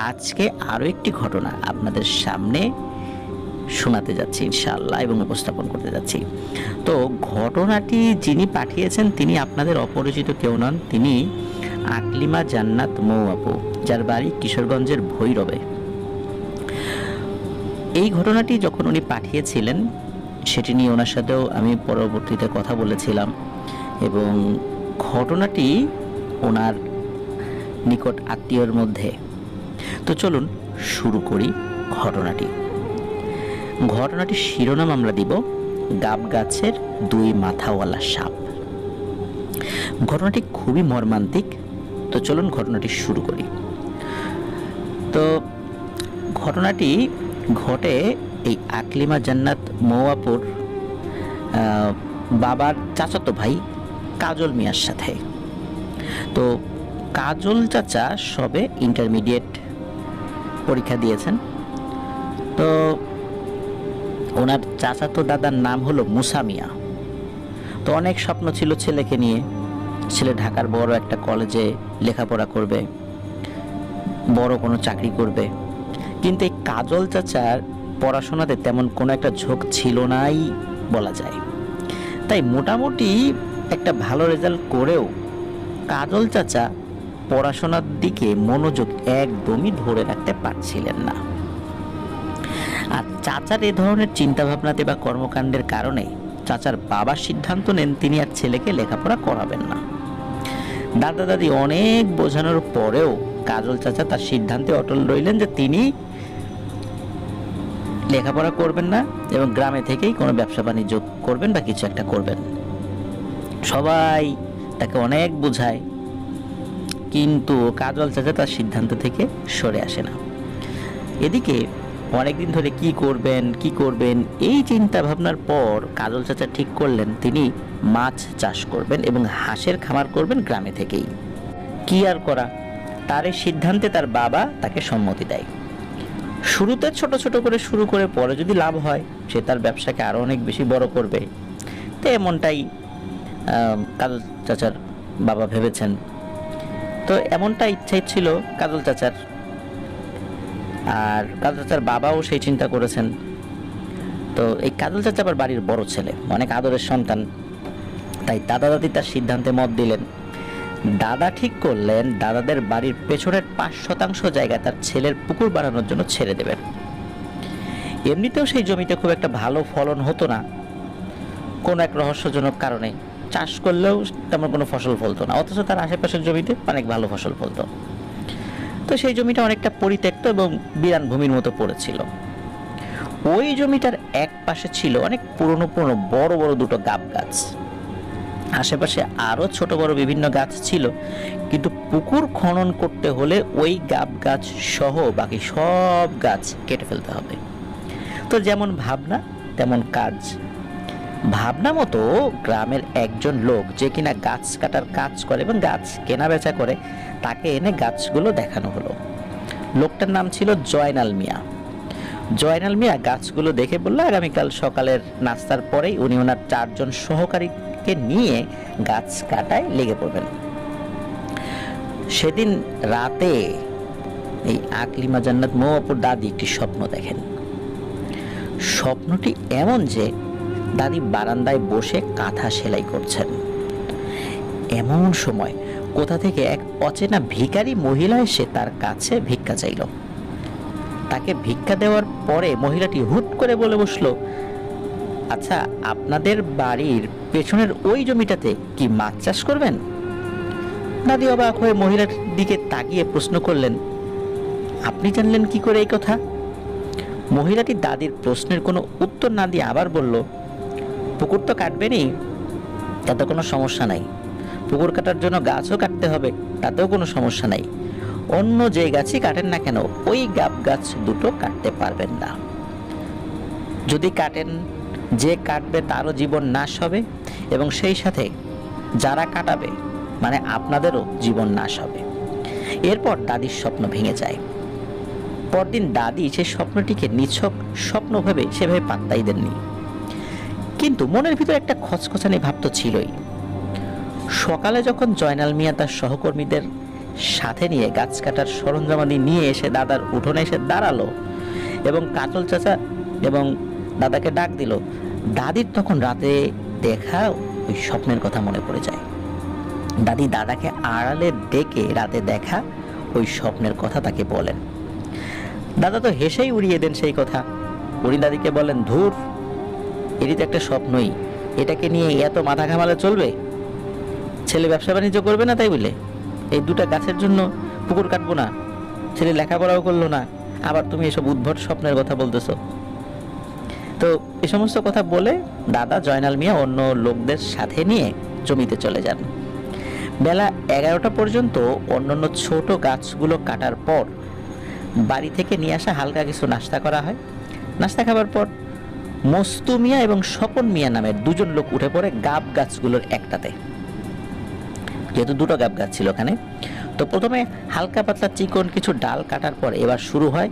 আজকে আরও একটি ঘটনা আপনাদের সামনে শোনাতে যাচ্ছি ইনশাআল্লাহ এবং উপস্থাপন করতে যাচ্ছি। তো ঘটনাটি যিনি পাঠিয়েছেন তিনি আপনাদের অপরিচিত কেউ নন, তিনি আকলিমা জান্নাত মৌ আপু, যার বাড়ি কিশোরগঞ্জের ভৈরবে। এই ঘটনাটি যখন উনি পাঠিয়েছিলেন সেটি নিয়ে ওনার সাথেও আমি পরবর্তীতে কথা বলেছিলাম এবং ঘটনাটি ওনার নিকট আত্মীয়র মধ্যে। তো চলুন শুরু করি ঘটনাটির শিরোনাম আমরা দিব গাব গাছের দুই মাথাওয়ালা সাপ। ঘটনাটি খুবই মর্মান্তিক। তো চলুন ঘটনাটি শুরু করি। তো ঘটনাটি ঘটে এই আকলিমা জান্নাত মৌ আপুর বাবার চাচাতো ভাই কাজল মিয়ার সাথে। তো কাজল চাচা সবে ইন্টারমিডিয়েট পরীক্ষা দিয়েছেন। তো ওনার চাচাতো দাদার নাম হলো মুসা মিয়া। তো অনেক স্বপ্ন ছিল ছেলেকে নিয়ে, ছেলে ঢাকার বড় একটা কলেজে লেখাপড়া করবে, বড় কোনো চাকরি করবে। কিন্তু এই কাজল চাচার পড়াশোনাতে তেমন কোনো একটা ঝোঁক ছিল নাই বলা যায়। তাই মোটামুটি একটা ভালো রেজাল্ট করেও কাজল চাচা পড়াশোনার দিকে মনোযোগ একদমই ধরে রাখতে পারছিলেন না। আর চাচার এ ধরনের চিন্তাভাবনাতে বা কর্মকাণ্ডের কারণে চাচার বাবা সিদ্ধান্ত নেন তিনি আর ছেলেকে লেখাপড়া করাবেন না। দাদা দাদি অনেক বোঝানোর পরেও কাজল চাচা তার সিদ্ধান্তে অটল রইলেন যে তিনি লেখাপড়া করবেন না এবং গ্রামে থেকেই কোনো ব্যবসা বাণিজ্য করবেন বা কিছু একটা করবেন। সবাই তাকে অনেক বোঝায়, কিন্তু কাজল চাচা তার সিদ্ধান্ত থেকে সরে আসে না। এদিকে অনেকদিন ধরে কি করবেন এই চিন্তা ভাবনার পর কাজল চাচা ঠিক করলেন তিনি মাছ চাষ করবেন এবং হাঁসের খামার করবেন গ্রামে থেকেই। কি আর করা, তার এই সিদ্ধান্তে তার বাবা তাকে সম্মতি দেয়। শুরুতে ছোট ছোট করে শুরু করে পরে যদি লাভ হয় সে তার ব্যবসাকে আরো অনেক বেশি বড় করবে। তো এমনটাই কাজল চাচার বাবা ভেবেছেন। তো এমনটা ইচ্ছাই ছিল কাজল চাচার, আর কাজল চাচার বাবাও সেই চিন্তা করেছেন। তো এই কাজল চাচা আবার বাড়ির বড় ছেলে, অনেক আদরের সন্তান, তাই দাদা দাদি তার সিদ্ধান্তে মত দিলেন। দাদা ঠিক করলেন দাদাদের বাড়ির পেছনের 5% জায়গা তার ছেলের পুকুর বানানোর জন্য ছেড়ে দেবেন। এমনিতেও সেই জমিতে খুব একটা ভালো ফলন হতো না, কোনো এক রহস্যজনক কারণে চাষ করলেও তেমন কোনো ফসল ফলতো না, অথচ তার আশেপাশের জমিতে অনেক ভালো ফসল ফলতো। তো সেই জমিটা অনেকটা পরিত্যক্ত এবং বিরান ভূমির মতো পড়েছিল। ওই জমিটার এক পাশে ছিল অনেক পুরনো বড় বড় দুটো গাব গাছ। আশেপাশে আরো ছোট বড় বিভিন্ন গাছ ছিল, কিন্তু পুকুর খনন করতে হলে ওই গাব গাছ সহ বাকি সব গাছ কেটে ফেলতে হবে। তো যেমন ভাবনা তেমন কাজ। ভাবনা মতো গ্রামের একজন লোক যে কিনা গাছ কাটার কাজ করে এবং গাছ কেনা বেচা করে, তাকে এনে গাছগুলো দেখানো হলো। লোকটার নাম ছিল জয়নাল মিয়া। জয়নাল মিয়া গাছগুলো দেখে বলল আগামীকাল সকালের নাস্তার পরেই উনি ওনার 4 জন সহকারীকে নিয়ে গাছ কাটায় লেগে পড়বেন। সেদিন রাতে এই আকলিমা জান্নাত মৌ আপুর দাদি একটি স্বপ্ন দেখেন। স্বপ্নটি এমন যে দাদি বারান্দায় বসে কাঁথা সেলাই করছেন। এমন সময় কোথা থেকে এক অচেনা ভিখারি মহিলা এসে তার কাছে ভিক্ষা চাইল। তাকে ভিক্ষা দেওয়ার পরে মহিলাটি হুট করে বলে বসলো, আচ্ছা, আপনাদের বাড়ির পেছনের ওই জমিটাতে কি মাছ চাষ করবেন? দাদি অবাক হয়ে মহিলার দিকে তাকিয়ে প্রশ্ন করলেন, আপনি জানলেন কি করে এই কথা? মহিলাটি দাদির প্রশ্নের কোনো উত্তর না দিয়ে আবার বলল, পুকুর তো কাটবেনই, তাতে কোনো সমস্যা নাই। পুকুর কাটার জন্য গাছও কাটতে হবে, তাতেও কোনো সমস্যা নাই। অন্য যে গাছই কাটেন না কেন ওই গাব গাছ দুটো কাটতে পারবেন না। যদি কাটেন, যে কাটবে তারও জীবন নাশ হবে এবং সেই সাথে যারা কাটাবে মানে আপনাদেরও জীবন নাশ হবে। এরপর দাদির স্বপ্ন ভেঙে যায়। পরদিন দাদি সে স্বপ্নটিকে নিছক স্বপ্ন ভেবে সেভাবে পাত্তাই দেননি, কিন্তু মনের ভিতর একটা খচখচানি ভাব তো ছিলই। সকালে যখন জয়নাল মিয়া তার সহকর্মীদের সাথে নিয়ে গাছ কাটার সরঞ্জামাদি নিয়ে এসে দাদার উঠোনে এসে দাঁড়ালো এবং কাজল চাচা এবং দাদাকে ডাক দিল। দাদির তখন রাতে দেখা ওই স্বপ্নের কথা মনে পড়ে যায়। দাদি দাদাকে আড়ালে ডেকে রাতে দেখা ওই স্বপ্নের কথা তাকে বলেন। দাদা তো হেসেই উড়িয়ে দেন সেই কথা। উনি দাদিকে বলেন, ধুর, এটি তো একটা স্বপ্নই, এটাকে নিয়ে এত মাথা ঘামালে চলবে? ছেলে ব্যবসা বাণিজ্য করবে না তাই বলে এই দুটা গাছের জন্য পুকুর কাটবো না? ছেলে লেখাপড়াও করলো না, আবার তুমি এসব উদ্ভট স্বপ্নের কথা বলতেছো? তো এই সমস্ত কথা বলে দাদা জয়নাল মিয়া অন্য লোকদের সাথে নিয়ে জমিতে চলে যান। বেলা 11টা পর্যন্ত অন্যান্য ছোট গাছগুলো কাটার পর বাড়ি থেকে নিয়ে আসা হালকা কিছু নাস্তা করা হয়। নাস্তা খাবার পর মস্তু মিয়া এবং স্বপন মিয়া নামের দুজন লোক উঠে পড়ে গাব গাছগুলোর একটাতে, যেহেতু দুটো গাব গাছ ছিল ওখানে। তো প্রথমে হালকা পাতলা চিকন কিছু ডাল কাটার পর এবার শুরু হয়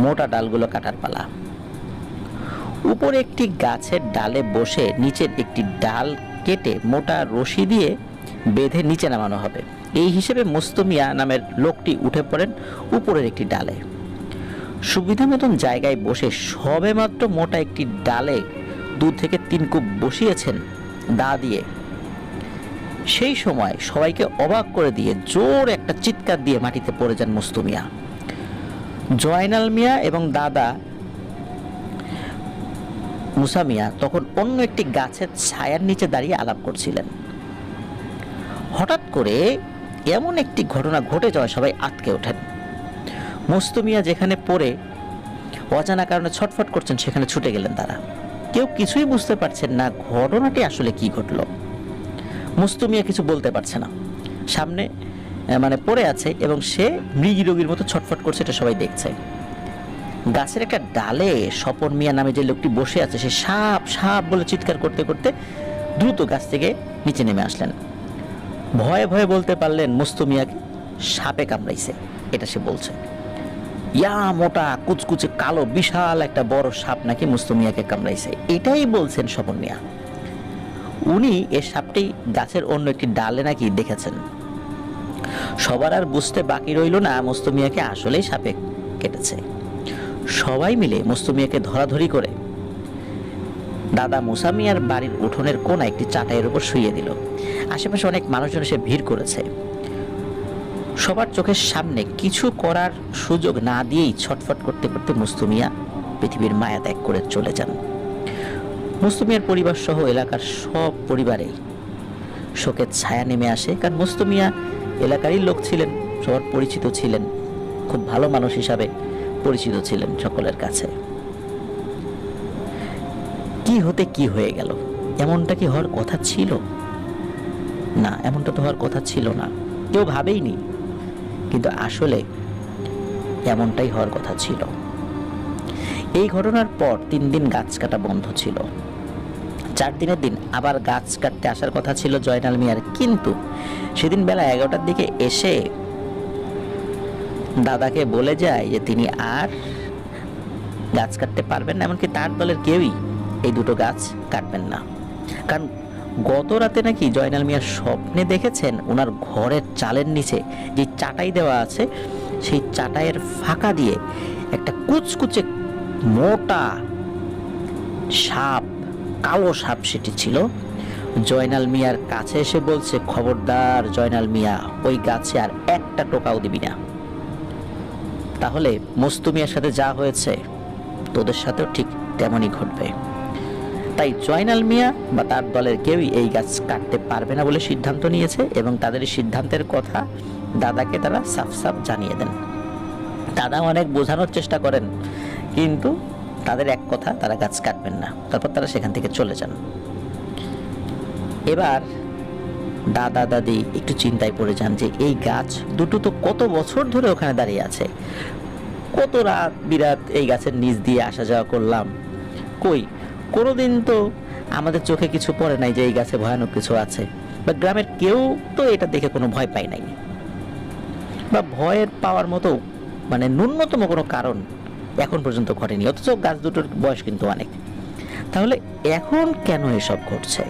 মোটা ডালগুলো কাটার পালা। উপরে একটি গাছের ডালে বসে নিচের একটি ডাল কেটে মোটা রশি দিয়ে বেঁধে নিচে নামানো হবে, এই হিসেবে মস্তু মিয়া নামের লোকটি উঠে পড়েন উপরের একটি ডালে। সুবিধা মতন জায়গায় বসে সবেমাত্র মোটা একটি ডালে 2 থেকে 3 কূপ বসিয়েছেন দা দিয়ে। সেই সময় সবাইকে অবাক করে দিয়ে জোর একটা চিৎকার দিয়ে মাটিতে পড়ে যান মস্তু মিয়া। জয়নাল মিয়া এবং দাদা মুসা মিয়া তখন অন্য একটি গাছের ছায়ার নিচে দাঁড়িয়ে আলাপ করছিলেন। হঠাৎ করে এমন একটি ঘটনা ঘটে যাওয়ায় সবাই আটকে ওঠেন। মস্তু মিয়া যেখানে পড়ে অজানা কারণে ছটফট করছেন সেখানে ছুটে গেলেন তারা। কেউ কিছুই বুঝতে পারছেন না ঘটনাটি আসলে কি ঘটলো। মস্তু মিয়া কিছু বলতে পারছে না, সামনে পড়ে আছে এবং সে মৃগী রোগীর মতো ছটফট করছে, এটা সবাই দেখছে। গাছের একটা ডালে স্বপন মিয়া নামে যে লোকটি বসে আছে সে সাপ সাপ বলে চিৎকার করতে করতে দ্রুত গাছ থেকে নিচে নেমে আসলেন। ভয়ে ভয়ে বলতে পারলেন মস্তু মিয়াকে সাপে কামড়াইছে, এটা সে বলছে। ইয়া মোটা কুচকুচে কালো বিশাল একটা বড় সাপ নাকি মস্তু মিয়াকে কামড়াইছে, এটাই বলছেন স্বপন মিয়া। উনি এই সাপটি গাছের অন্য একটি ডালে নাকি দেখেছেন। সবার আর বুঝতে বাকি রইল না মস্তু মিয়াকে আসলেই সাপে কেটেছে। সবাই মিলে মস্তু মিয়াকে ধরাধরি করে দাদা মুসা মিয়ার বাড়ির উঠোনের কোণা একটি চাটাইয়ের উপর শুইয়ে দিল। আশেপাশে অনেক মানুষজন এসে ভিড় করেছে। সবার চোখের সামনে কিছু করার সুযোগ না দিয়েই ছটফট করতে করতে মস্তু মিয়া পৃথিবীর মায়া ত্যাগ করে চলে যান। মস্তু মিয়ার পরিবার সহ এলাকার সব পরিবারেই শোকের ছায়া নেমে আসে, কারণ মস্তু মিয়া এলাকারই লোক ছিলেন, সবার পরিচিত ছিলেন, খুব ভালো মানুষ হিসাবে পরিচিত ছিলেন সকলের কাছে। কি হতে কি হয়ে গেল, এমনটা কি হওয়ার কথা ছিল? না, এমনটা তো হওয়ার কথা ছিল না, কেউ ভাবেইনি, কিন্তু আসলে এমনটাই হওয়ার কথা ছিল। এই ঘটনার পর 3 দিন গাছ কাটা বন্ধ ছিল। 4 দিনের দিন আবার গাছ কাটতে আসার কথা ছিল জয়নাল মিয়ার, কিন্তু সেদিন বেলা 11টার দিকে এসে দাদাকে বলে যায় যে তিনি আর গাছ কাটতে পারবেন না, এমনকি তার দলের কেউই এই দুটো গাছ কাটবেন না। কারণ গত রাতে নাকি জয়নাল মিয়া স্বপ্নে দেখেছেন ওনার ঘরের চালের নিচে যে চাটাই দেওয়া আছে সেই চাটাইয়ের ফাঁকা দিয়ে একটা কুচকুচে মোটা সাপ, কালো সাপ সেটি ছিল। জয়নাল মিয়ার কাছে এসে বলছে, খবরদার জয়নাল মিয়া, ওই গাছে আর একটা টোকাও দিবি না, তাহলে মস্তু মিয়ার সাথে যা হয়েছে তোদের সাথেও ঠিক তেমনই ঘটবে। তাই জয়নাল মিয়া বা তার দলের কেউই এই গাছ কাটতে পারবে না বলে সিদ্ধান্ত নিয়েছে এবং তাদের এই সিদ্ধান্তের কথা দাদাকে তারা সাফ সাফ জানিয়ে দেন। দাদা অনেক বোঝানোর চেষ্টা করেন, কিন্তু তাদের এক কথা, তারা গাছ কাটবেন না। তারপর তারা সেখান থেকে চলে যান। এবার দাদা দাদি একটু চিন্তায় পড়ে যান যে এই গাছ দুটো তো কত বছর ধরে ওখানে দাঁড়িয়ে আছে, কত রাত বিরাত এই গাছের নিচ দিয়ে আসা যাওয়া করলাম, কই কোনোদিন তো আমাদের চোখে কিছু পড়ে নাই যে এই গাছে ভয়ানক কিছু আছে, বা গ্রামের কেউ তো এটা দেখে কোনো ভয় পায় নাই, বা ভয়ের পাওয়ার মতো ন্যূনতম কোনো কারণ এখন পর্যন্ত ঘটেনি, অথচ গাছ দুটোর বয়স কিন্তু অনেক। তাহলে এখন কেন এসব ঘটছে?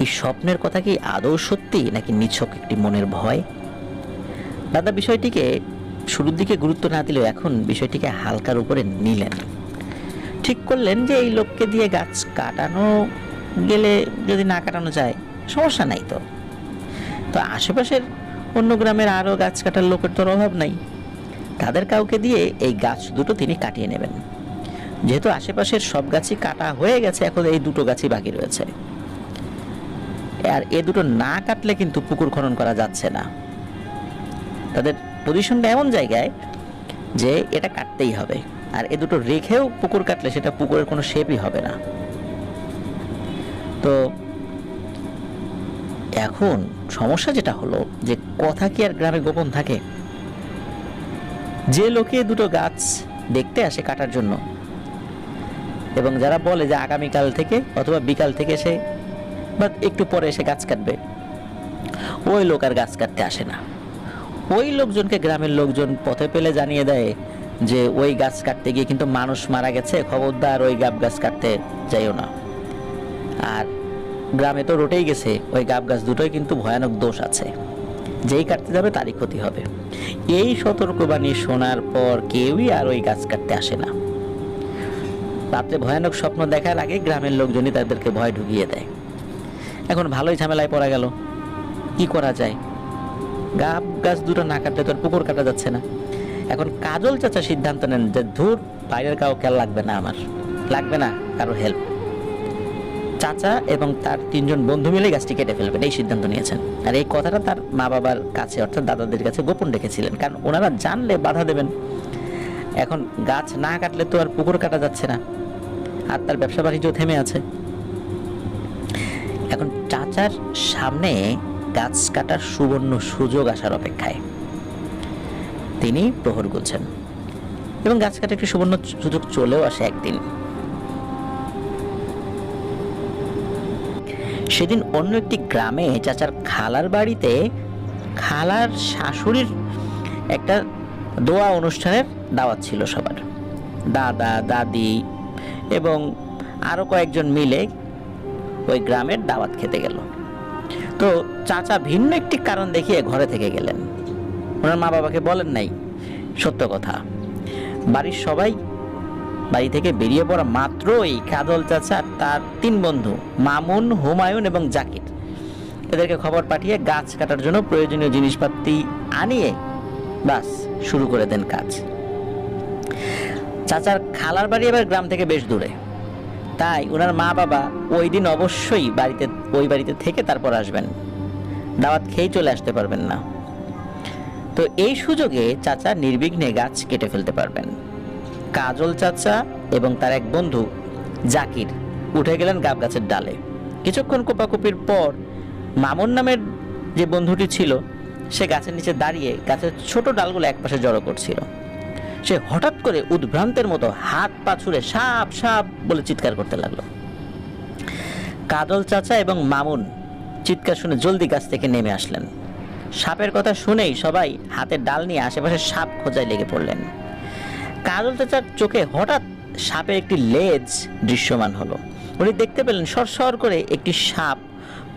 এই স্বপ্নের কথা কি আদৌ সত্যি নাকি নিছক একটি মনের ভয়? দাদা বিষয়টিকে শুরুর দিকে গুরুত্ব না দিলেও এখন বিষয়টিকে হালকার উপরে নিলেন। ঠিক করলেন যে এই লোককে দিয়ে গাছ কাটানো গেলে যদি না কাটানো যায় সমস্যা নাই। তো আশেপাশের অন্য গ্রামের আরও গাছ কাটার লোকের তোর অভাব নাই, তাদের কাউকে দিয়ে এই গাছ দুটো তিনি কাটিয়ে নেবেন। যেহেতু আশেপাশের সব গাছই কাটা হয়ে গেছে, এখন এই দুটো গাছই বাকি রয়েছে। আর এ দুটো না কাটলে কিন্তু পুকুর খনন করা যাচ্ছে না। তাদের পজিশনটা এমন জায়গায় যে এটা কাটতেই হবে, আর এ দুটো রেখেও পুকুর কাটলে সেটা পুকুরের কোনো শেপই হবে না। তো এখন সমস্যা যেটা হলো যে কথা কি আর গ্রামে গোপন থাকে? যে লোকে দুটো গাছ দেখতে আসে কাটার জন্য, এবং যারা বলে যে আগামীকাল থেকে অথবা বিকাল থেকে এসে বা একটু পরে এসে গাছ কাটবে, ওই লোক আর গাছ কাটতে আসে না। ওই লোকজনকে গ্রামের লোকজন পথে পেলে জানিয়ে দেয় যে ওই গাছ কাটতে গিয়ে কিন্তু মানুষ মারা গেছে, খবরদার ওই গাছ কাটতে যাইও না। আর গ্রামে তো রটেই গেছে ওই গাছ দুটোই কিন্তু ভয়ানক দোষ আছে, যেই কাটতে যাবে তারই ক্ষতি হবে। এই সতর্কবাণী শোনার পর কেউই আর ওই গাছ কাটতে আসে না। রাত্রে ভয়ানক স্বপ্ন দেখার আগে গ্রামের লোকজনই তাদেরকে ভয় ঢুকিয়ে দেয়। এখন ভালোই ঝামেলায় পড়া গেল, কি করা যায়? গাছ দুটো না কাটলে তো আর পুকুর কাটা যাচ্ছে না। এখন কাজল চাচা সিদ্ধান্ত নেন যে ধুর, বাইরের কাউ খেয়াল লাগবে না, আমার লাগবে না কারো হেল্প। চাচা এবং তার 3 জন বন্ধু মিলে গাছটি কেটে ফেলবেন এই সিদ্ধান্ত নিয়েছেন। আর এই কথাটা তার মা বাবার কাছে অর্থাৎ দাদাদের কাছে গোপন রেখেছিলেন, কারণ ওনারা জানলে বাধা দেবেন। এখন গাছ না কাটলে তো আর পুকুর কাটা যাচ্ছে না, আর তার ব্যবসা বাণিজ্য থেমে আছে। এখন চাচার সামনে গাছ কাটার সুবর্ণ সুযোগ আসার অপেক্ষায় তিনি প্রহর গুনছেন, এবং গাছ কাটার একটি সুবর্ণ সুযোগ চলেও আসে একদিন। সেদিন অন্য একটি গ্রামে চাচার খালার বাড়িতে খালার শাশুড়ির একটা দোয়া অনুষ্ঠানের দাওয়াত ছিল সবার। দাদা দাদি এবং আরো কয়েকজন মিলে ওই গ্রামের দাওয়াত খেতে গেল। তো চাচা ভিন্ন একটি কারণ দেখিয়ে ঘরে থেকে গেলেন, ওনার মা বাবাকে বলেন নাই। সত্য কথা, বাড়ির সবাই বাড়ি থেকে বেরিয়ে পড়া মাত্রই কাজল চাচা তার 3 বন্ধু মামুন, হুমায়ুন এবং জাকির এদেরকে খবর পাঠিয়ে গাছ কাটার জন্য প্রয়োজনীয় জিনিসপাতি আনিয়ে বাস শুরু করে দেন কাজ। চাচার খালার বাড়ি এবার গ্রাম থেকে বেশ দূরে, তাই ওনার মা বাবা ওই দিন অবশ্যই ওই বাড়িতে থেকে তারপর আসবেন, দাওয়াত খেয়ে চলে আসতে পারবেন না। তো এই সুযোগে চাচা নির্বিঘ্নে গাছ কেটে ফেলতে পারবেন। কাজল চাচা এবং তার এক বন্ধু জাকির উঠে গেলেন গাব গাছের ডালে। কিছুক্ষণ কোপাকুপির পর মামুন নামের যে বন্ধুটি ছিল সে গাছের নিচে দাঁড়িয়ে গাছের ছোট ডালগুলো একপাশে জড়ো করছিল। সে হঠাৎ করে উদ্ভ্রান্তের মতো হাত পা ছুড়ে সাপ সাপ বলে চিৎকার করতে লাগলো। কাজল চাচা এবং মামুন চিৎকার শুনে জলদি গাছ থেকে নেমে আসলেন। সাপের কথা শুনেই সবাই হাতের ডাল নিয়ে আশেপাশে সাপ খোঁজায় লেগে পড়লেন। কাজল চাচার চোখে হঠাৎ সাপের একটি লেজ দৃশ্যমান হলো। উনি দেখতে পেলেন সরসর করে একটি সাপ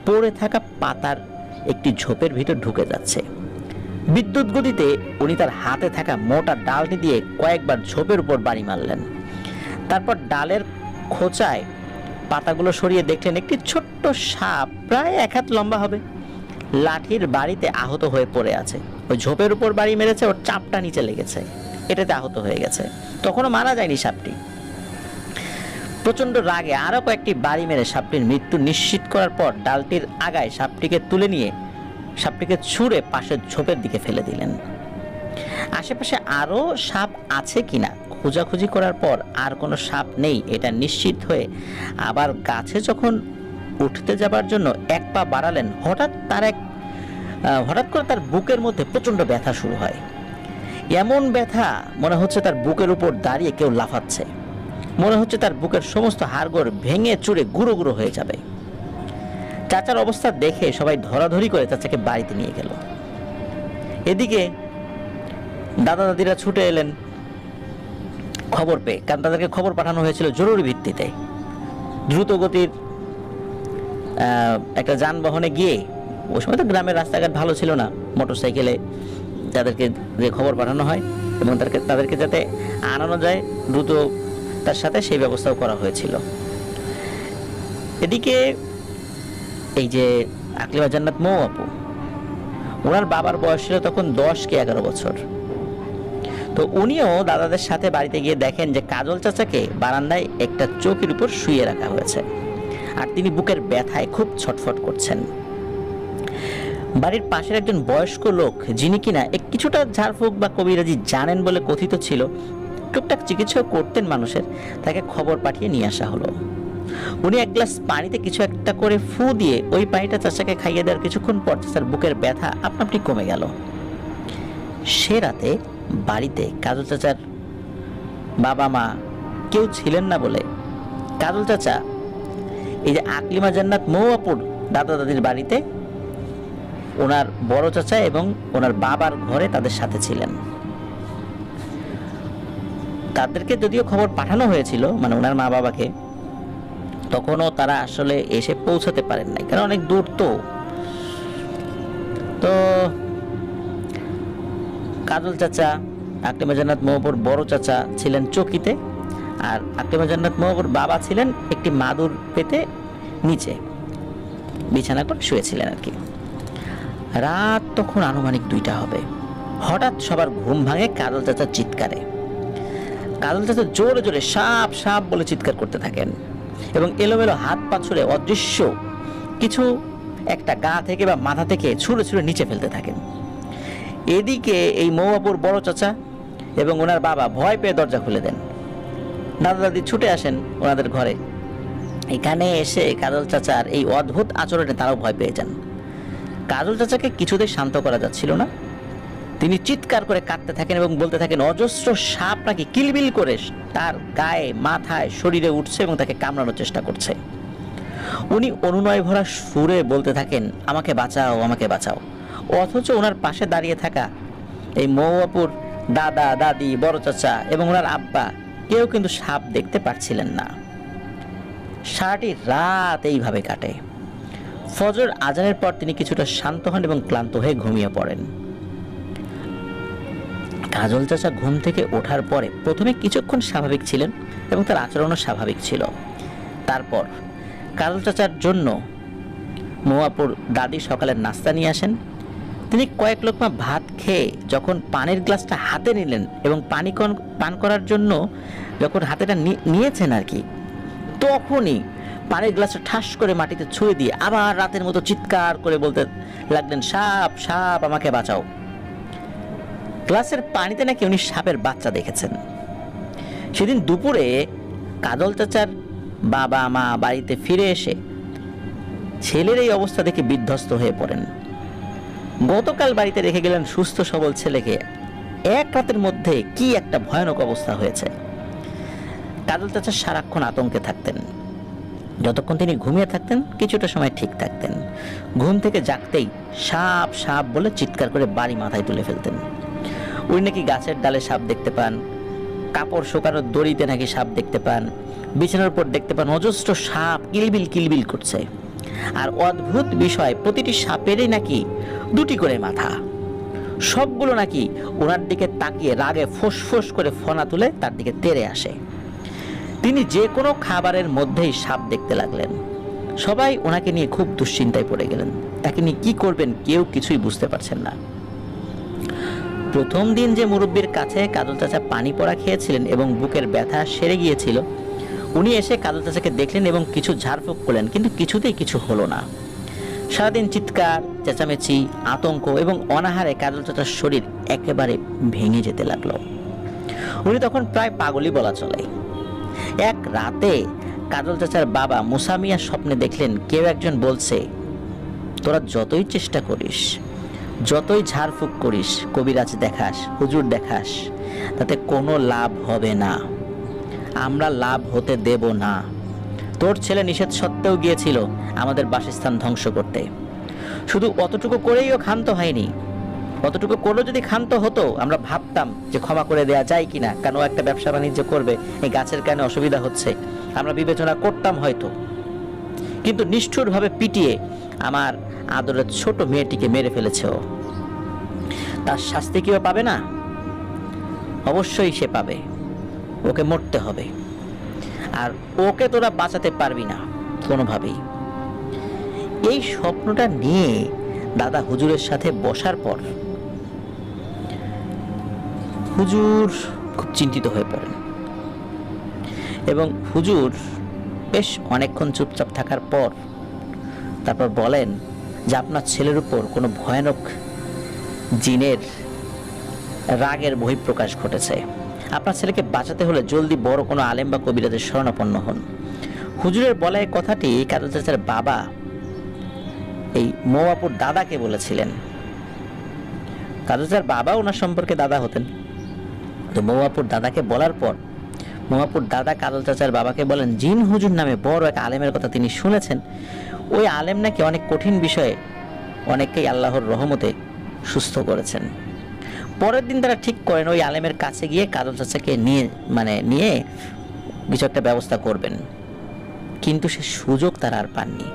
পড়ে থাকা পাতার একটি ঝোপের ভিতর ঢুকে যাচ্ছে। বিদ্যুৎ গতিতে উনি তার হাতে থাকা মোটা ডালটি দিয়ে কয়েকবার ঝোপের উপর বাড়ি মারলেন। তারপর ডালের খোঁচায় পাতাগুলো সরিয়ে দেখলেন একটি ছোট্ট সাপ প্রায় 1 হাত লম্বা হবে, লাঠির বাড়িতে আহত হয়ে পড়ে আছে। ওই ঝোপের উপর বাড়ি মেরেছে, ওর চাপটা নিচে লেগেছে, এটাতে আহত হয়ে গেছে, তখনও মারা যায়নি সাপটি। প্রচন্ড রাগে আরো কয়েকটি বাড়ি মেরে সাপটির মৃত্যু নিশ্চিত করার পর ডালটির আগায় সাপটিকে তুলে নিয়ে সাপটিকে ছুঁড়ে পাশের ঝোপের দিকে ফেলে দিলেন। আশেপাশে আরো সাপ আছে কিনা খোঁজাখুঁজি করার পর আর কোনো সাপ নেই এটা নিশ্চিত হয়ে আবার গাছে যখন উঠতে যাবার জন্য 1 পা বাড়ালেন, হঠাৎ করে তার বুকের মধ্যে প্রচন্ড ব্যথা শুরু হয়। এমন ব্যথা মনে হচ্ছে তার বুকের উপর দাঁড়িয়ে কেউ লাফাচ্ছে, মনে হচ্ছে তার বুকের সমস্ত হাড়গোড় ভেঙে চুরে গুঁড়ো গুঁড়ো হয়ে যাবে। চাচার অবস্থা দেখে সবাই ধরাধরি করে চাচাকে বাড়িতে নিয়ে গেল। এদিকে দাদা দাদিরা ছুটে এলেন খবর পেয়ে, কারণ তাদেরকে খবর পাঠানো হয়েছিল জরুরি ভিত্তিতে। দ্রুত গতির একটা যানবাহনে গিয়ে, ওই সময় তো গ্রামের রাস্তাঘাট ভালো ছিল না, মোটরসাইকেলে তাদেরকে যে খবর পাঠানো হয় এবং তাদেরকে যাতে আনানো যায় দ্রুত তার সাথে সেই ব্যবস্থাও করা হয়েছিল। এদিকে এই যে আকলিমা জান্নাত মৌ আপু, ওনার বাবার বয়স ছিল তখন 10 কি 11 বছর। তো উনিও দাদাদের সাথে বাড়িতে গিয়ে দেখেন যে কাজল চাচাকে বারান্দায় একটা চৌকির উপর শুয়ে রাখা হয়েছে, আর তিনি বুকের ব্যথায় খুব ছটফট করছেন। বাড়ির পাশের একজন বয়স্ক লোক, যিনি কিনা কিছুটা ঝাড়ফুঁক বা কবিরাজি জানেন বলে কথিত ছিল, টুকটাক চিকিৎসা করতেন মানুষের, তাকে খবর পাঠিয়ে নিয়ে আসা হলো। উনি এক গ্লাস পানিতে কিছু একটা করে ফু দিয়ে ওই পানিটা চাচাকে খাইয়ে দেওয়ার কিছুক্ষণ পর চাচার বুকের ব্যথা আপনা আপনি কমে গেল। সে রাতে বাড়িতে কাজল চাচার বাবা মা কেউ ছিলেন না বলে কাজল চাচা এই যে আকলিমা জান্নাত মৌ আপুর দাদা দাদির বাড়িতে ওনার বড় চাচা এবং ওনার বাবার ঘরে তাদের সাথে ছিলেন। তাদেরকে যদিও খবর পাঠানো হয়েছিল, মানে ওনার মা বাবাকে, তখনও তারা আসলে এসে পৌঁছাতে পারেন নাই, কারণ অনেক দূর। তো কাজল চাচা, আকলিমা জান্নাত মৌ আপুর বড় চাচা ছিলেন চকিতে, আর আকলিমা জান্নাত মৌ আপুর বাবা ছিলেন একটি মাদুর পেতে নিচে বিছানা করে শুয়েছিলেন আর কি। রাত তখন আনুমানিক 2টা হবে। হঠাৎ সবার ঘুম ভাঙে কাজল চাচার চিৎকারে। কাজল চাচা জোরে জোরে সাপ সাপ বলে চিৎকার করতে থাকেন এবং এলোমেলো হাত পা ছুঁড়ে অদৃশ্য কিছু একটা গা থেকে বা মাথা থেকে ছুঁড়ে ছুঁড়ে নিচে ফেলতে থাকেন। এদিকে এই মৌ আপুর বড় চাচা এবং ওনার বাবা ভয় পেয়ে দরজা খুলে দেন। দাদা দাদি ছুটে আসেন ওনাদের ঘরে। এখানে এসে কাজল চাচার এই অদ্ভুত আচরণে তারাও ভয় পেয়ে যান। কাজল চাচাকে কিছুতেই শান্ত করা যাচ্ছিল না। তিনি চিৎকার করে কাঁদতে থাকেন এবং বলতে থাকেন অজস্র সাপ নাকি কিলবিল করে তার গায়ে, মাথায়, শরীরে উঠছে এবং তাকে কামড়ানোর চেষ্টা করছে। উনি অনুনয় ভরা সুরে বলতে থাকেন আমাকে বাঁচাও, আমাকে বাঁচাও। অথচ ওনার পাশে দাঁড়িয়ে থাকা এই মৌ আপুর দাদা দাদি, বড় চাচা এবং ওনার আব্বা কেউ কিন্তু সাপ দেখতে পাচ্ছিলেন না। সারাটি রাত এইভাবে কাটে। ফজর আজানের পর তিনি কিছুটা শান্ত হন এবং ক্লান্ত হয়ে ঘুমিয়ে পড়েন। কাজল চাচা ঘুম থেকে ওঠার পরে প্রথমে কিছুক্ষণ স্বাভাবিক ছিলেন এবং তার আচরণও স্বাভাবিক ছিল। তারপর কাজল চাচার জন্য মৌ আপুর দাদি সকালের নাস্তা নিয়ে আসেন। তিনি কয়েক লোকমা ভাত খেয়ে যখন পানির গ্লাসটা হাতে নিলেন এবং পানি পান করার জন্য যখন হাতেটা নিয়েছেন আর কি, তখনই পানির গ্লাসটা ঠাস করে মাটিতে ছুঁড়ে দিয়ে আবার রাতের মতো চিৎকার করে বলতে লাগলেন সাপ সাপ, আমাকে বাঁচাও। গ্লাসের পানিতে নাকি উনি সাপের বাচ্চা দেখেছেন। সেদিন দুপুরে কাজল চাচার বাবা মা বাড়িতে ফিরে এসে ছেলের এই অবস্থা দেখে বিধ্বস্ত হয়ে পড়েন। গতকাল বাড়িতে রেখে গেলেন সুস্থ সবল ছেলেকে, এক রাতের মধ্যে কি একটা ভয়ানক অবস্থা হয়েছে। কাজল চাচা সারাক্ষণ আতঙ্কে থাকতেন। যতক্ষণ তিনি ঘুমিয়ে থাকতেন কিছুটা সময় ঠিক থাকতেন, ঘুম থেকে জাগতেই সাপ সাপ বলে চিৎকার করে বাড়ি মাথায় তুলে ফেলতেন। উনি নাকি গাছের ডালে সাপ দেখতে পান, কাপড় শুকানোর দড়িতে নাকি সাপ দেখতে পান, বিছানার উপর দেখতে পান অজস্র সাপ কিলবিল কিলবিল করছে। আর অদ্ভুত বিষয়, প্রতিটি সাপেরই নাকি 2টি করে মাথা। সবগুলো নাকি ওনার দিকে তাকিয়ে রাগে ফোঁস করে ফনা তুলে তার দিকে তেড়ে আসে। তিনি যে কোনো খাবারের মধ্যেই সাপ দেখতে লাগলেন। সবাই ওনাকে নিয়ে খুব দুশ্চিন্তায় পড়ে গেলেন। তাকে নিয়ে কি করবেন কেউ কিছুই বুঝতে পারছেন না। প্রথম দিন যে মুরব্বীর কাছে কাজল চাচা পানি পড়া খেয়েছিলেন এবং বুকের ব্যথা সেরে গিয়েছিল, উনি এসে কাজল চাচাকে দেখলেন এবং কিছু ঝাড়ফুঁক করলেন, কিন্তু কিছুতেই কিছু হলো না। সারাদিন চিৎকার, চেঁচামেচি, আতঙ্ক এবং অনাহারে কাজল চাচার শরীর একেবারে ভেঙে যেতে লাগলো। উনি তখন প্রায় পাগলই বলা চলে। এক রাতে কাজল চাচার বাবা মুসা মিয়া স্বপ্নে দেখলেন কেউ একজন বলছে, তোরা যতই চেষ্টা করিস, যতই ঝাড়ফুঁক করিস, কবিরাজ দেখাস, হুজুর দেখাস, তাতে কোনো লাভ হবে না। আমরা লাভ হতে দেব না। তোর ছেলে নিষেধ সত্ত্বেও গিয়েছিল আমাদের বাসস্থান ধ্বংস করতে। শুধু অতটুকু করেই ও ক্ষান্ত হয়নি। অতটুকু করলেও যদি ক্ষান্ত হতো আমরা ভাবতাম যে ক্ষমা করে দেয়া যায় কিনা, কারণ ও একটা ব্যবসা বাণিজ্য করবে, এই গাছের কারণে অসুবিধা হচ্ছে, আমরা বিবেচনা করতাম হয়তো। কিন্তু নিষ্ঠুরভাবে পিটিয়ে আমার আদরের ছোট মেয়েটিকে মেরে ফেলেছে ও। তার শাস্তি কেউ পাবে না? অবশ্যই সে পাবে, ওকে মরতে হবে। আর ওকে তোরা বাঁচাতে পারবি না কোনোভাবেই। এই স্বপ্নটা নিয়ে দাদা হুজুরের সাথে বসার পর হুজুর খুব চিন্তিত হয়ে পড়েন এবং হুজুর বেশ অনেকক্ষণ চুপচাপ থাকার পর তারপর বলেন যে আপনার ছেলের উপর কোনো ভয়ানক জিনের রাগের বহিঃপ্রকাশ ঘটেছে। আপনার ছেলেকে বাঁচাতে হলে জলদি বড় কোনো আলেম বা কবিরাজের শরণাপন্ন হন। হুজুরের বলা এই কথাটি কাজল চাচার বাবা এই মৌয়াপুর দাদাকে বলেছিলেন। কাজল চাচার বাবা ওনার সম্পর্কে দাদা হতেন। তো মৌয়াপুর দাদাকে বলার পর মৌয়াপুর দাদা কাজল চাচার বাবাকে বলেন, জিন হুজুর নামে বড় এক আলেমের কথা তিনি শুনেছেন। ওই আলেম নাকি অনেক কঠিন বিষয়ে অনেককেই আল্লাহর রহমতে সুস্থ করেছেন। পরের দিন তারা ঠিক করেন ওই আলেমের কাছে গিয়ে কাজল চাচাকে নিয়ে কিছু একটা ব্যবস্থা করবেন। কিন্তু সে সুযোগ তারা আর পাননি।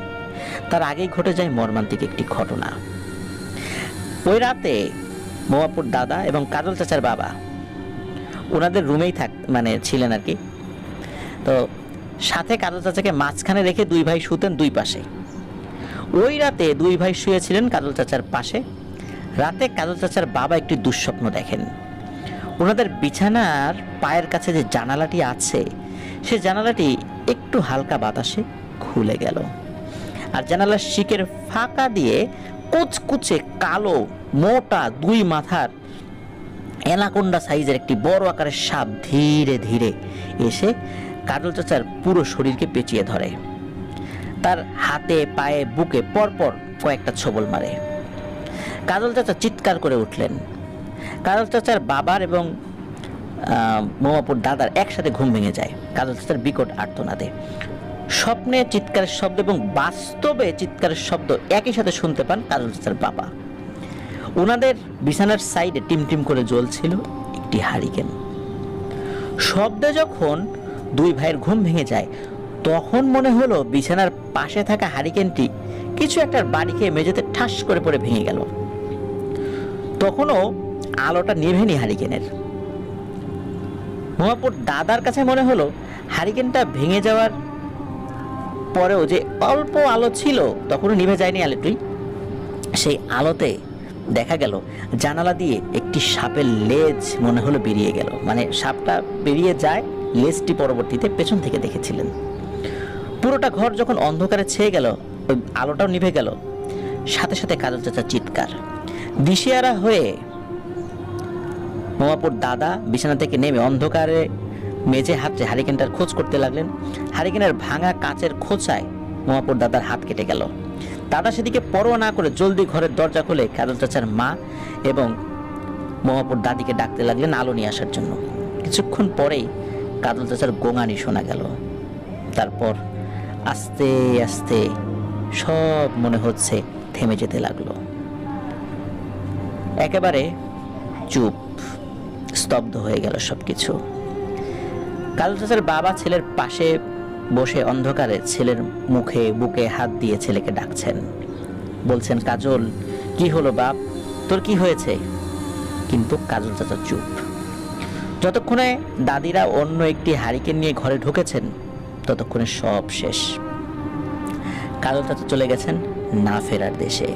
তার আগেই ঘটে যায় মর্মান্তিক একটি ঘটনা। ওই রাতে মৌয়াপুর দাদা এবং কাজল চাচার বাবা ওনাদের রুমেই ছিলেন আর কি। তো সাথে কাজল চাচাকে মাঝখানে রেখে দুই ভাই শুতেন দুই পাশে। ওই রাতে দুই ভাই শুয়েছিলেন কাজল চাচার পাশে। রাতে কাজল চাচার বাবা একটি দুঃস্বপ্ন দেখেন। ওনাদের বিছানার পায়ের কাছে যে জানালাটি আছে সে জানালাটি একটু হালকা বাতাসে খুলে গেল, আর জানালার শিকের ফাঁকা দিয়ে কুচকুচে কালো মোটা দুই মাথার অ্যানাকোন্ডা সাইজের একটি বড় আকারের সাপ ধীরে ধীরে এসে কাজল চাচার পুরো শরীরকে পেঁচিয়ে ধরে। তার হাতে পায়ে বুকে পরপর কয়েকটা ছোবল মারে। কাজল চাচা চিৎকার করে উঠলেন। কাজল চাচার বাবার এবং মৌয়াপুর দাদার একসাথে ঘুম ভেঙে যায় কাজল চাচার বিকট আর্তনাদে। স্বপ্নে চিৎকারের শব্দ এবং বাস্তবে চিৎকারের শব্দ একই সাথে শুনতে পান কাজল চাচার বাবা। ওনাদের বিছানার সাইডে টিমটিম করে জ্বলছিল একটি হারিকেন। শব্দে যখন দুই ভাইয়ের ঘুম ভেঙে যায় তখন মনে হলো বিছানার পাশে থাকা হারিকেনটি কিছু একটা বাড়ি খেয়ে মেঝেতে ঠাস করে পড়ে ভেঙে গেল। তখনও আলোটা নিভেনি হারিকেনের। মহাপুর দাদার কাছে মনে হলো হারিকেনটা ভেঙে যাওয়ার পরেও যে অল্প আলো ছিল তখনও নিভে যায়নি আলোটি। সেই আলোতে দেখা গেল জানালা দিয়ে একটি সাপের লেজ মনে হলো বেরিয়ে গেল। সাপটা বেরিয়ে যায়, লেজটি পরবর্তীতে পেছন থেকে দেখেছিলেন। পুরোটা ঘর যখন অন্ধকারে ছেয়ে গেল, ওই আলোটাও নিভে গেল, সাথে সাথে কাজল চাচার চিৎকার। দিশেহারা হয়ে মৌয়াপুর দাদা বিছানা থেকে নেমে অন্ধকারে মেঝে হাতে হারিকেনটার খোঁজ করতে লাগলেন। হারিকেনের ভাঙা কাচের খোঁচায় মৌয়াপুর দাদার হাত কেটে গেল। দাদা সেদিকে পরোয়া না করে জলদি ঘরের দরজা খুলে কাজল চাচার মা এবং মৌয়াপুর দাদিকে ডাকতে লাগলেন আলো নিয়ে আসার জন্য। কিছুক্ষণ পরেই কাজল চাচার গোঙানি শোনা গেল। তারপর আস্তে আস্তে সব মনে হচ্ছে থেমে যেতে লাগলো। একেবারে চুপ, স্তব্ধ হয়ে গেল সবকিছু। কাজল চাচার বাবা ছেলের পাশে বসে অন্ধকারে ছেলের মুখে বুকে হাত দিয়ে ছেলেকে ডাকছেন, বলছেন, কাজল কি হলো বাপ, তোর কি হয়েছে? কিন্তু কাজল চাচা চুপ। যতক্ষণে দাদিরা অন্য একটি হারিকেন নিয়ে ঘরে ঢুকেছেন ততক্ষণে সব শেষ। কাজল চাচা চলে গেছেন না ফেরার দেশে।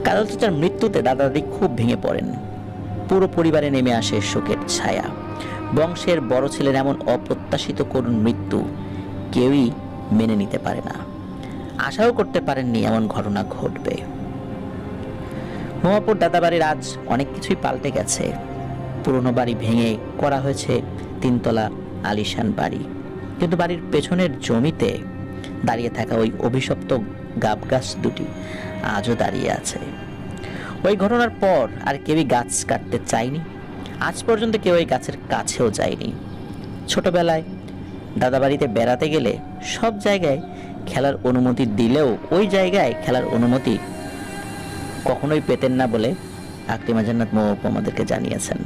কাজল চাচার মৃত্যুতে দাদা দাদি খুব ভেঙে পড়েন। পুরো পরিবারে নেমে আসে শোকের ছায়া। বংশের বড় ছেলের এমন অপ্রত্যাশিত করুণ মৃত্যু কেউই মেনে নিতে পারে না, আশাও করতে পারেননি এমন ঘটনা ঘটবে। মৌয়াপুর দাদা বাড়ির আজ অনেক কিছুই পাল্টে গেছে। পুরনো বাড়ি ভেঙে করা হয়েছে তিনতলা আলিশান বাড়ি, কিন্তু বাড়ির পেছনের জমিতে দাঁড়িয়ে থাকা ওই অভিশপ্ত গাব গাছ দুটি আজও দাঁড়িয়ে আছে। ওই ঘটনার পর আর কেউই গাছ কাটতে চায়নি। আজ পর্যন্ত কেউ এই গাছের কাছেও যায়নি। ছোটবেলায় দাদা বাড়িতে বেড়াতে গেলে সব জায়গায় খেলার অনুমতি দিলেও ওই জায়গায় খেলার অনুমতি কখনোই পেতেন না বলে আকলিমা জান্নাত মৌয়াপু আমাদেরকে জানিয়েছেন।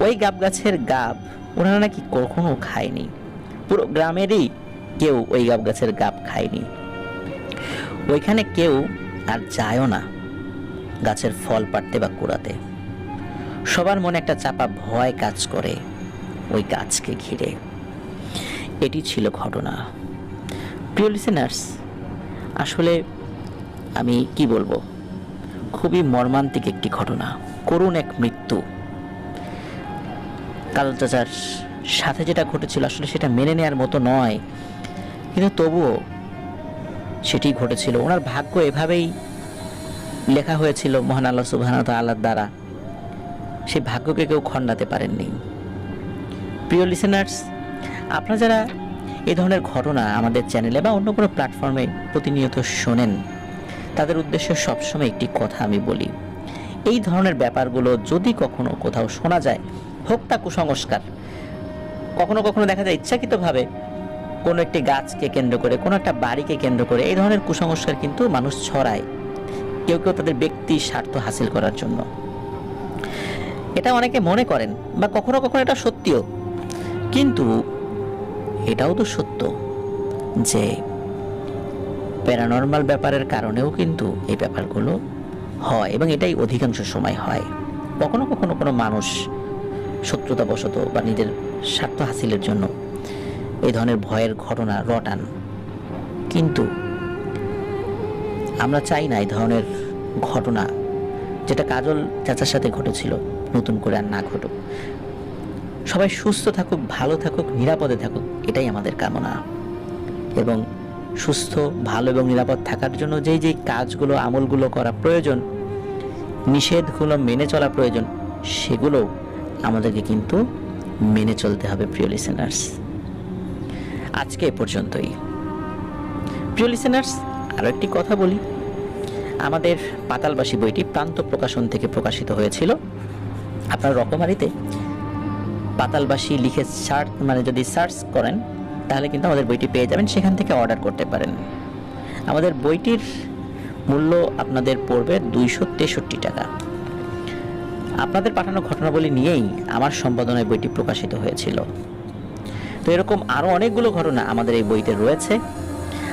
ওই গাব গাছের গাব ওনারা নাকি কখনো খায়নি। পুরো গ্রামেরই কেউ ওই গাব গাছের গাব খায়নি। ওইখানে কেউ আর যায়ও না। গাছের ফল পাড়তে বা কুড়াতে। সবার মনে একটা চাপা ভয় কাজ করে ওই গাছকে ঘিরে। এটি ছিল ঘটনা। প্রিয় লিসেনার্স, আসলে আমি কি বলবো, খুবই মর্মান্তিক একটি ঘটনা, করুণ এক মৃত্যু। কাজল চাচার সাথে যেটা ঘটেছিল আসলে সেটা মেনে নেওয়ার মতো নয়, কিন্তু তবুও সেটি ঘটেছিল। ওনার ভাগ্য এভাবেই লেখা হয়েছিল মহান আল্লাহ সুবহানাহু ওয়া তাআলার দ্বারা। সেই ভাগ্যকে কেউ খণ্ডাতে পারেননি। প্রিয় লিসেনার্স, আপনারা যারা এই ধরনের ঘটনা আমাদের চ্যানেলে বা অন্য কোনো প্ল্যাটফর্মে প্রতিনিয়ত শোনেন, তাদের উদ্দেশ্যে সবসময় একটি কথা আমি বলি, এই ধরনের ব্যাপারগুলো যদি কখনো কোথাও শোনা যায়, হোক তা কুসংস্কার, কখনো কখনো দেখা যায় ইচ্ছাকৃতভাবে কোনো একটি গাছকে কেন্দ্র করে, কোনো একটা বাড়িকে কেন্দ্র করে এই ধরনের কুসংস্কার কিন্তু মানুষ ছড়ায়, কেউ কেউ তাদের ব্যক্তি স্বার্থ হাসিল করার জন্য। এটা অনেকে মনে করেন বা কখনো কখনো এটা সত্যিও, কিন্তু এটাও তো সত্য যে প্যারানর্মাল ব্যাপারের কারণেও কিন্তু এই ব্যাপারগুলো হয়, এবং এটাই অধিকাংশ সময় হয়। কখনো কখনো কোনো মানুষ শত্রুতাবশত বা নিজের স্বার্থ হাসিলের জন্য এই ধরনের ভয়ের ঘটনা রটান, কিন্তু আমরা চাই না এই ধরনের ঘটনা, যেটা কাজল চাচার সাথে ঘটেছিল, নতুন করে আর না ঘটুক। সবাই সুস্থ থাকুক, ভালো থাকুক, নিরাপদে থাকুক, এটাই আমাদের কামনা। এবং সুস্থ, ভালো এবং নিরাপদ থাকার জন্য যেই যেই কাজগুলো, আমলগুলো করা প্রয়োজন, নিষেধগুলো মেনে চলা প্রয়োজন, সেগুলো আমাদেরকে কিন্তু মেনে চলতে হবে। প্রিয় লিসেনার্স, আজকে এ পর্যন্তই। প্রিয় লিসেনার্স, আরও একটি কথা বলি, আমাদের পাতালবাসী বইটি প্রান্ত প্রকাশন থেকে প্রকাশিত হয়েছিল। আপনার রকমারিতে পাতালবাসী লিখে যদি সার্চ করেন, তাহলে কিন্তু আমাদের বইটি পেয়ে যাবেন, সেখান থেকে অর্ডার করতে পারেন। আমাদের বইটির মূল্য আপনাদের পড়বে 263 টাকা। আপনাদের পাঠানো ঘটনাবলী নিয়েই আমার সম্পাদনায় বইটি প্রকাশিত হয়েছিল। তো এরকম আরও অনেকগুলো ঘটনা আমাদের এই বইতে রয়েছে।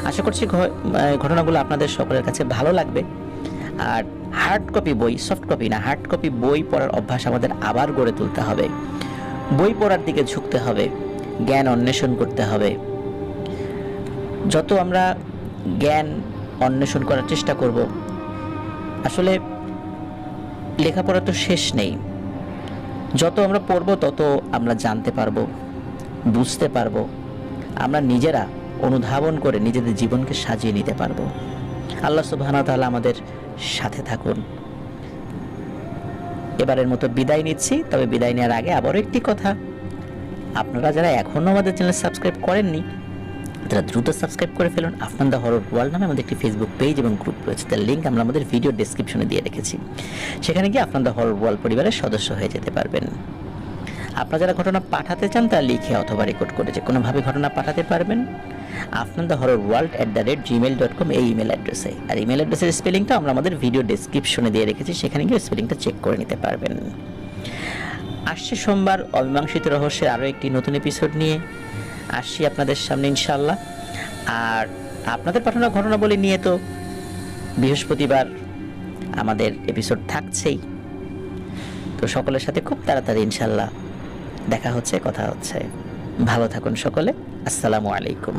আশা করছি ঘটনাগুলো আপনাদের সকলের কাছে ভালো লাগবে। আর হার্ড কপি বই, সফট কপি না, হার্ড কপি বই পড়ার অভ্যাস আমাদের আবার গড়ে তুলতে হবে। বই পড়ার দিকে ঝুঁকতে হবে, জ্ঞান অন্বেষণ করতে হবে। যত আমরা জ্ঞান অন্বেষণ করার চেষ্টা করব, আসলে লেখাপড়া তো শেষ নেই। যত আমরা পড়ব তত আমরা জানতে পারবো, বুঝতে পারবো, আমরা নিজেরা অনুধাবন করে নিজেদের জীবনকে সাজিয়ে নিতে পারবো। আল্লাহ সুবহানাহু ওয়া তাআলা আমাদের সাথে থাকুন। এবারের মতো বিদায় নিচ্ছি। তবে বিদায় নেওয়ার আগে আবারও একটি কথা, আপনারা যারা এখনও আমাদের চ্যানেল সাবস্ক্রাইব করেননি, তারা দ্রুত সাবস্ক্রাইব করে ফেলুন। আফনান দ্য হরর ওয়ার্ল্ড নামে আমাদের একটি ফেসবুক পেজ এবং গ্রুপ রয়েছে, তার লিঙ্ক আমরা আমাদের ভিডিও ডেসক্রিপশনে দিয়ে রেখেছি। সেখানে গিয়ে আফনান দ্য হরর ওয়ার্ল্ড পরিবারের সদস্য হয়ে যেতে পারবেন। আপনারা যারা ঘটনা পাঠাতে চান, তারা লিখে অথবা রেকর্ড করে যে কোনোভাবে ঘটনা পাঠাতে পারবেন afnanthehorrorworld@gmail.com এই ইমেল অ্যাড্রেসে। আর ইমেল অ্যাড্রেসের স্পেলিংটা আমরা আমাদের ভিডিও ডেসক্রিপশনে দিয়ে রেখেছি, সেখানে গিয়ে স্পেলিংটা চেক করে নিতে পারবেন। আসছে সোমবার অমীমাংসিত রহস্যের আরও একটি নতুন এপিসোড নিয়ে আসছি আপনাদের সামনে ইনশাআল্লাহ। আর আপনাদের পাঠানো ঘটনাবলী নিয়ে তো বৃহস্পতিবার আমাদের এপিসোড থাকছেই। তো সকলের সাথে খুব তাড়াতাড়ি ইনশাআল্লাহ দেখা হচ্ছে, কথা হচ্ছে। ভালো থাকুন সকলে। আসসালামু আলাইকুম।